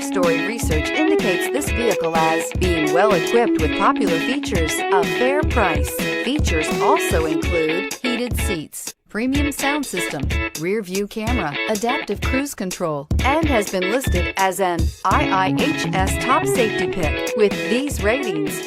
story research indicates this vehicle as being well equipped with popular features, a fair price. Features also include heated seats, premium sound system, rear view camera, adaptive cruise control, and has been listed as an IIHS top safety pick with these ratings.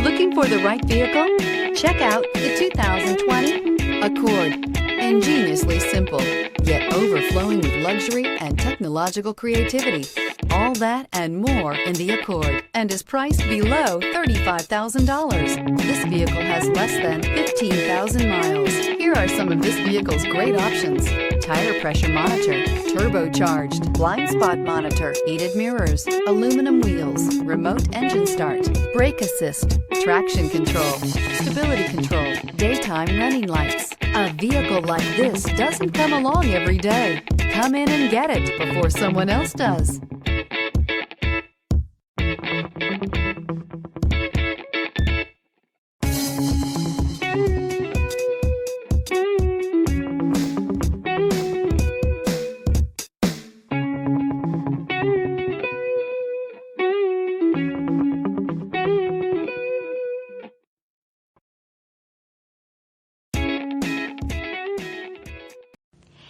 Looking for the right vehicle? Check out the 2020 Accord. Ingeniously simple, yet overflowing with luxury and technological creativity. All that and more in the Accord, and is priced below $35,000. This vehicle has less than 15,000 miles. Here are some of this vehicle's great options: tire pressure monitor, turbocharged, blind spot monitor, heated mirrors, aluminum wheels, remote engine start, brake assist, traction control, stability control, daytime running lights. A vehicle like this doesn't come along every day. Come in and get it before someone else does.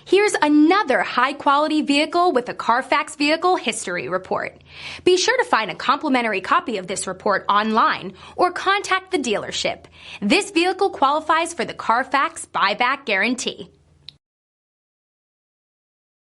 Here's another high-quality vehicle with a CARFAX Vehicle History Report. Be sure to find a complimentary copy of this report online or contact the dealership. This vehicle qualifies for the CARFAX Buyback Guarantee.